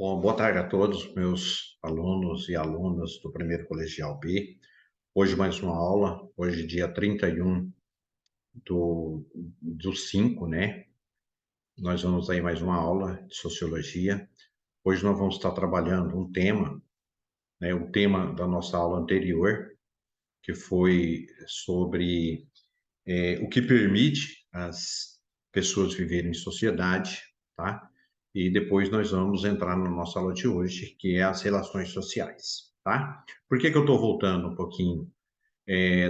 Bom, boa tarde a todos, meus alunos e alunas do primeiro colegial B. Hoje mais uma aula, hoje dia 31 do 5, né? Nós vamos aí mais uma aula de sociologia. Hoje nós vamos estar trabalhando um tema, né? O tema da nossa aula anterior, que foi sobre o que permite as pessoas viverem em sociedade, tá? E depois nós vamos entrar na nossa aula de hoje, que é as relações sociais, tá? Por que que eu estou voltando um pouquinho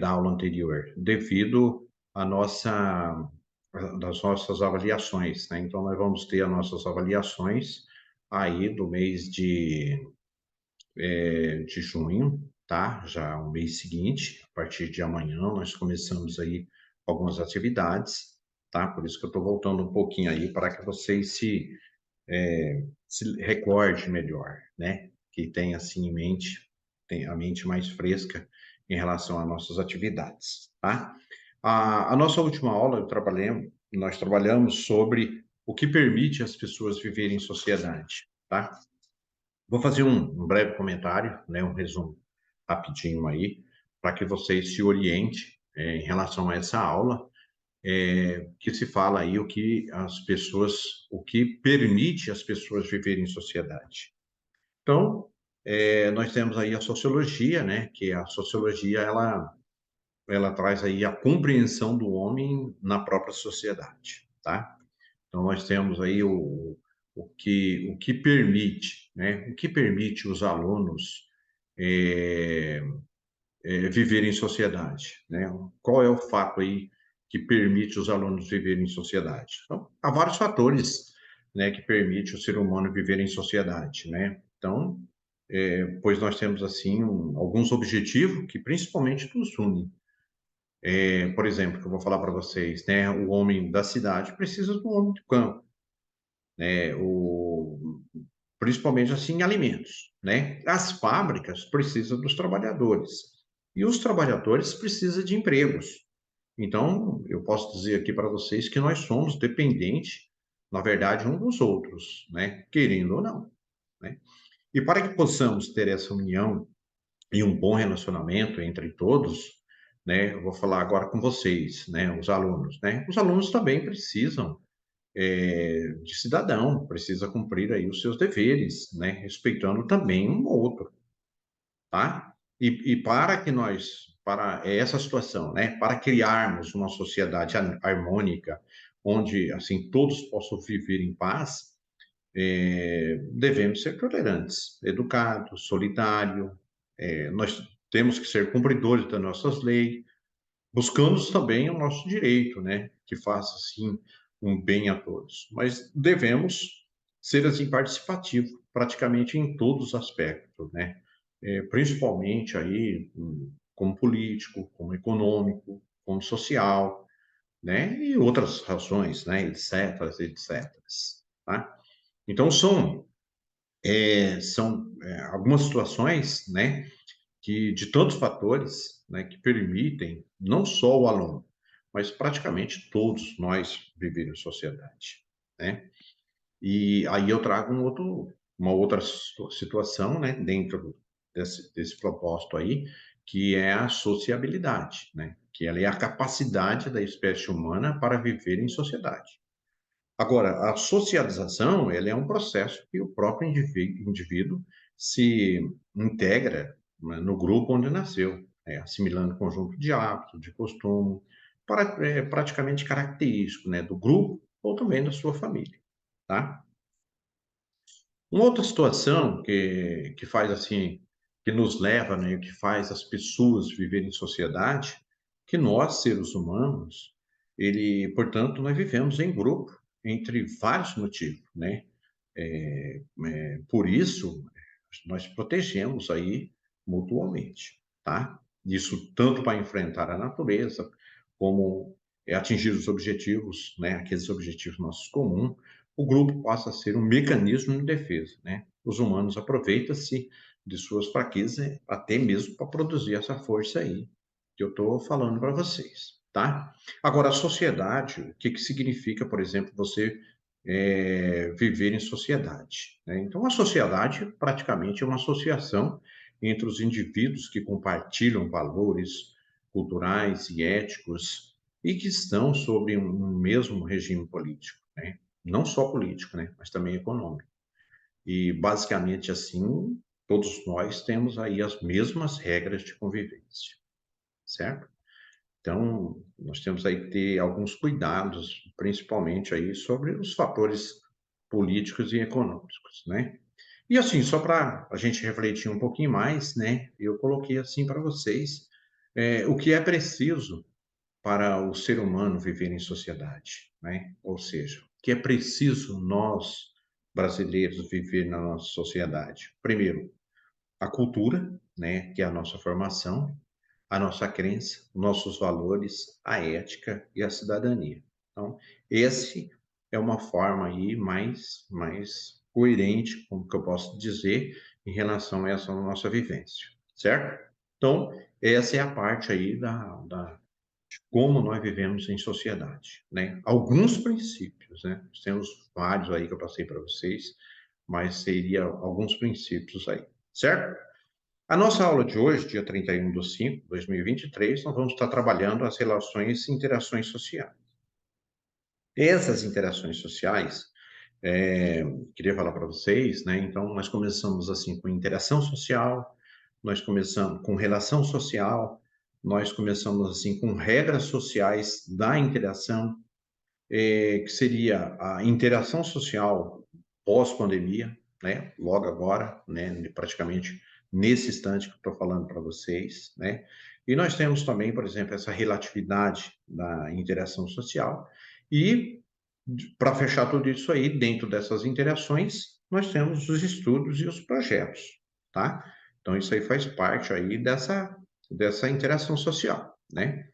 da aula anterior? Devido à das nossas avaliações, né? Então nós vamos ter as nossas avaliações aí do mês de junho, tá? Já o mês seguinte, a partir de amanhã, nós começamos aí algumas atividades, tá? Por isso que eu estou voltando um pouquinho aí para que vocês se recorde melhor, né? Que tenha assim em mente, tem a mente mais fresca em relação às nossas atividades, tá? A nossa última aula nós trabalhamos sobre o que permite as pessoas viverem em sociedade, tá? Vou fazer um breve comentário, né, um resumo rapidinho aí, para que vocês se orientem em relação a essa aula, que se fala aí o que permite as pessoas viverem em sociedade. Então, nós temos aí a sociologia, né, que a sociologia ela traz aí a compreensão do homem na própria sociedade, tá? Então, nós temos aí o que permite, né? O que permite os alunos é, viverem em sociedade, né? Qual é o fato aí que permite os alunos viverem em sociedade? Então, há vários fatores, né, que permite o ser humano viver em sociedade, né? Então, pois nós temos assim alguns objetivos que principalmente nos unem. Por exemplo, que eu vou falar para vocês, né? O homem da cidade precisa do homem do campo, né? Principalmente assim em alimentos, né? As fábricas precisam dos trabalhadores e os trabalhadores precisam de empregos. Então, eu posso dizer aqui para vocês que nós somos dependentes, na verdade, um dos outros, né? Querendo ou não, né? E para que possamos ter essa união e um bom relacionamento entre todos, né? Eu vou falar agora com vocês, né? Os alunos, né? Os alunos também precisam de cidadão, precisa cumprir aí os seus deveres, né? Respeitando também um outro, tá? E para que para essa situação, né? Para criarmos uma sociedade harmônica, onde assim todos possam viver em paz, devemos ser tolerantes, educados, solidários. Nós temos que ser cumpridores das nossas leis, buscando também o nosso direito, né? Que faça assim um bem a todos. Mas devemos ser assim participativo, praticamente em todos os aspectos, né? Principalmente aí como político, como econômico, como social, né? E outras razões, né? Etc, etc. Tá? Então são algumas situações, né? Que de tantos fatores, né, que permitem não só o aluno, mas praticamente todos nós viver em sociedade, né? E aí eu trago uma outra situação, né, dentro desse propósito aí, que é a sociabilidade, né? Que ela é a capacidade da espécie humana para viver em sociedade. Agora, a socialização, ela é um processo que o próprio indivíduo se integra, né, no grupo onde nasceu, assimilando conjunto de hábitos, de costume, praticamente característico, né, do grupo ou também da sua família, tá? Uma outra situação que faz assim, que nos leva, né, que faz as pessoas viverem em sociedade, que nós, seres humanos, portanto, nós vivemos em grupo, entre vários motivos, né? Por isso, nós protegemos aí mutuamente, tá? Isso tanto para enfrentar a natureza, como atingir os objetivos, né? Aqueles objetivos nossos comuns, o grupo passa a ser um mecanismo de defesa, né? Os humanos aproveitam-se de suas fraquezas até mesmo para produzir essa força aí que eu estou falando para vocês, tá? Agora, a sociedade, o que que significa, por exemplo, você viver em sociedade, né? Então, a sociedade praticamente é uma associação entre os indivíduos que compartilham valores culturais e éticos e que estão sob um mesmo regime político, né? Não só político, né? Mas também econômico. E, basicamente, assim, todos nós temos aí as mesmas regras de convivência, certo? Então, nós temos aí que ter alguns cuidados, principalmente aí sobre os fatores políticos e econômicos, né? E assim, só para a gente refletir um pouquinho mais, né? Eu coloquei assim para vocês o que é preciso para o ser humano viver em sociedade, né? Ou seja, o que é preciso nós brasileiros viver na nossa sociedade. Primeiro, a cultura, né? Que é a nossa formação, a nossa crença, nossos valores, a ética e a cidadania. Então, esse é uma forma aí mais coerente, como que eu posso dizer, em relação a essa nossa vivência, certo? Então, essa é a parte aí de como nós vivemos em sociedade, né? Alguns princípios, né? Nós temos vários aí que eu passei para vocês, mas seria alguns princípios aí, certo? A nossa aula de hoje, dia 31/5/2023, nós vamos estar trabalhando as relações e interações sociais. Essas interações sociais, queria falar para vocês, né? Então, nós começamos assim com interação social, nós começamos com relação social, nós começamos assim com regras sociais da interação, que seria a interação social pós-pandemia, né? Logo agora, né? Praticamente nesse instante que eu estou falando para vocês, né? E nós temos também, por exemplo, essa relatividade da interação social. E, para fechar tudo isso aí, dentro dessas interações, nós temos os estudos e os projetos, tá? Então, isso aí faz parte aí dessa interação social, né?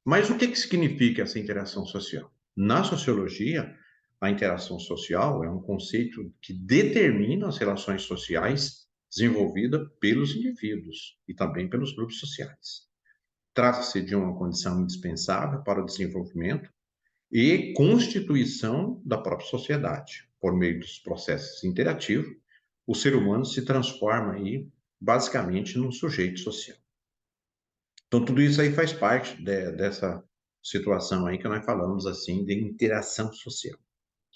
Mas o que que significa essa interação social? Na sociologia, a interação social é um conceito que determina as relações sociais desenvolvidas pelos indivíduos e também pelos grupos sociais. Trata-se de uma condição indispensável para o desenvolvimento e constituição da própria sociedade. Por meio dos processos interativos, o ser humano se transforma aí basicamente num sujeito social. Então, tudo isso aí faz parte dessa situação aí que nós falamos assim de interação social,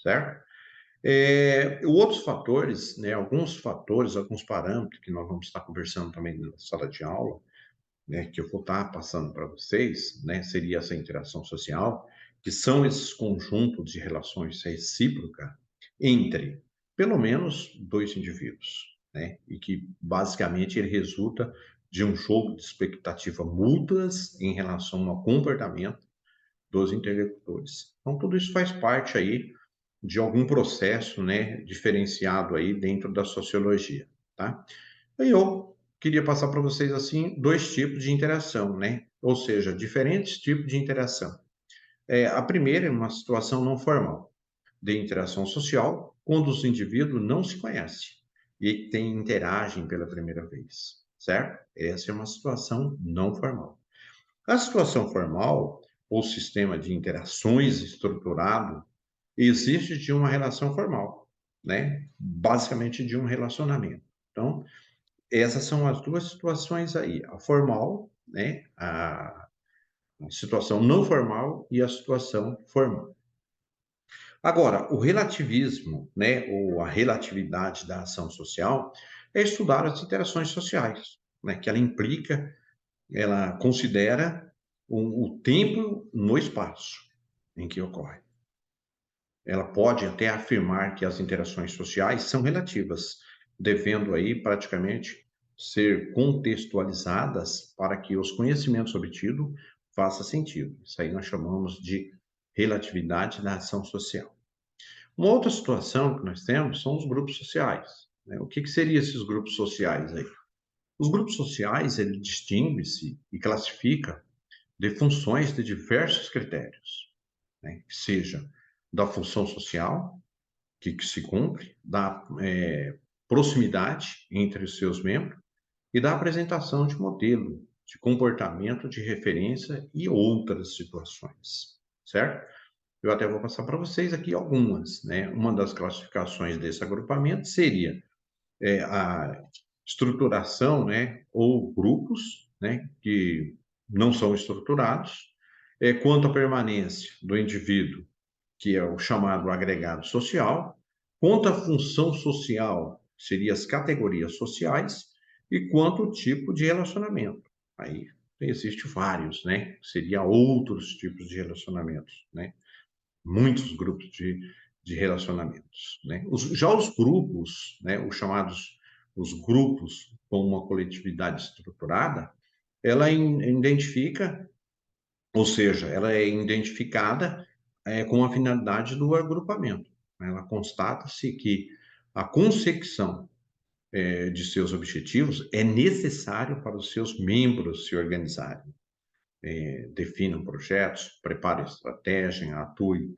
certo? Outros fatores, né, alguns fatores, alguns parâmetros que nós vamos estar conversando também na sala de aula, né, que eu vou estar passando para vocês, né, seria essa interação social, que são esses conjuntos de relações recíprocas entre, pelo menos, dois indivíduos, né, e que basicamente ele resulta de um jogo de expectativa mútuas em relação ao comportamento dos interlocutores. Então, tudo isso faz parte aí de algum processo, né, diferenciado aí dentro da sociologia, tá? E eu queria passar para vocês assim dois tipos de interação, né? Ou seja, diferentes tipos de interação. A primeira é uma situação não formal de interação social, quando os indivíduos não se conhecem e interagem pela primeira vez, certo? Essa é uma situação não formal. A situação formal, ou sistema de interações estruturado, existe de uma relação formal, né? Basicamente de um relacionamento. Então, essas são as duas situações aí, a formal, né? A situação não formal e a situação formal. Agora, o relativismo, né, ou a relatividade da ação social, é estudar as interações sociais, né, que ela implica, ela considera o tempo no espaço em que ocorre. Ela pode até afirmar que as interações sociais são relativas, devendo aí praticamente ser contextualizadas para que os conhecimentos obtidos façam sentido. Isso aí nós chamamos de relatividade da ação social. Uma outra situação que nós temos são os grupos sociais, né? O que que seriam esses grupos sociais aí? Os grupos sociais, ele distingue-se e classifica de funções de diversos critérios, né? Que seja da função social, que se cumpre, da proximidade entre os seus membros e da apresentação de modelo de comportamento de referência e outras situações, certo? Eu até vou passar para vocês aqui algumas, né? Uma das classificações desse agrupamento seria a estruturação, né, ou grupos, né, que não são estruturados, quanto à permanência do indivíduo, que é o chamado agregado social, quanto à função social, seria as categorias sociais, e quanto ao tipo de relacionamento. Aí existe vários, né? Seria outros tipos de relacionamentos, né? Muitos grupos de relacionamentos, né? Já os grupos, né, os chamados os grupos com uma coletividade estruturada, ela identifica, ou seja, ela é identificada com a finalidade do agrupamento. Ela constata-se que a consecução de seus objetivos é necessário para os seus membros se organizarem, definam projetos, preparem estratégia, atuem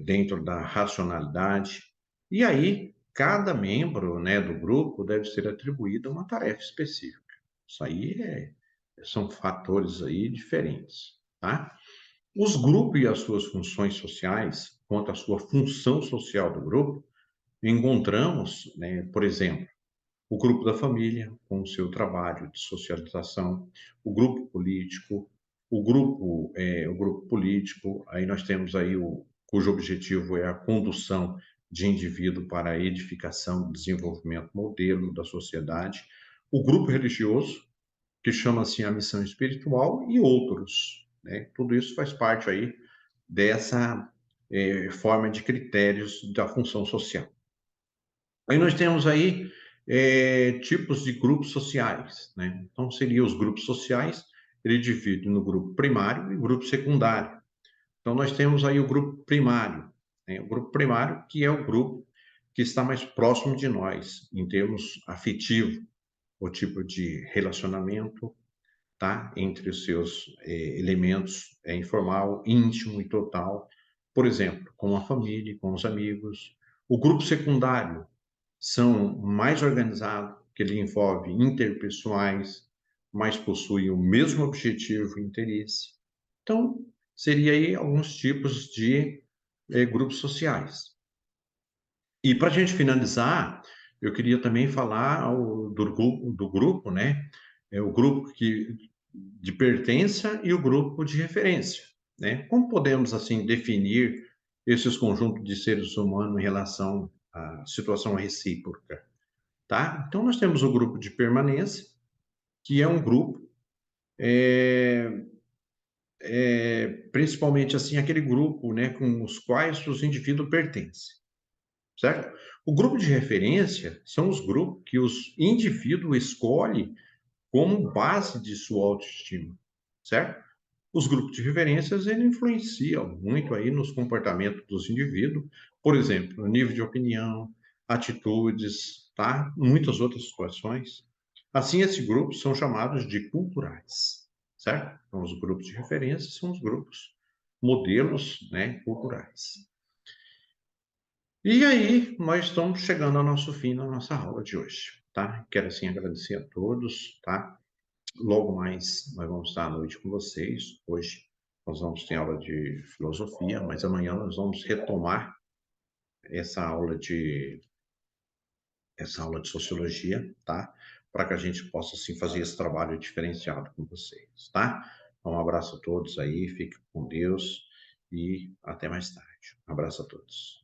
dentro da racionalidade. E aí, cada membro, né, do grupo deve ser atribuída uma tarefa específica. Isso aí são fatores aí diferentes, tá? Os grupos e as suas funções sociais, quanto à sua função social do grupo, encontramos, né, por exemplo, o grupo da família, com o seu trabalho de socialização, o grupo político, o grupo político, aí nós temos aí cujo objetivo é a condução de indivíduo para a edificação e desenvolvimento modelo da sociedade, o grupo religioso, que chama-se a missão espiritual, e outros, né? Tudo isso faz parte aí dessa forma de critérios da função social. Aí nós temos aí tipos de grupos sociais, né? Então, seriam os grupos sociais, ele divide no grupo primário e grupo secundário. Então, nós temos aí o grupo primário, né? O grupo primário, que é o grupo que está mais próximo de nós, em termos afetivo, o tipo de relacionamento, tá? Entre os seus elementos, informal, íntimo e total. Por exemplo, com a família, com os amigos. O grupo secundário, são mais organizados, que ele envolve interpessoais, mas possuem o mesmo objetivo e interesse. Então, seria aí alguns tipos de grupos sociais. E para a gente finalizar, eu queria também falar do grupo, né? É o grupo de pertença e o grupo de referência, né? Como podemos, assim, definir esses conjuntos de seres humanos em relação à situação recíproca? Tá? Então, nós temos o grupo de permanência, que é um grupo, principalmente assim, aquele grupo, né, com os quais os indivíduos pertencem, certo? O grupo de referência são os grupos que os indivíduos escolhem como base de sua autoestima, certo? Os grupos de referências, ele influenciam muito aí nos comportamentos dos indivíduos, por exemplo, nível de opinião, atitudes, tá? Muitas outras situações. Assim, esses grupos são chamados de culturais, certo? Então, os grupos de referência são os grupos modelos, né, culturais. E aí, nós estamos chegando ao nosso fim da nossa aula de hoje, tá? Quero, assim, agradecer a todos, tá? Logo mais, nós vamos estar à noite com vocês. Hoje nós vamos ter aula de filosofia, mas amanhã nós vamos retomar essa aula de, essa aula de sociologia, tá? Para que a gente possa, assim, fazer esse trabalho diferenciado com vocês, tá? Um abraço a todos aí, fiquem com Deus e até mais tarde. Um abraço a todos.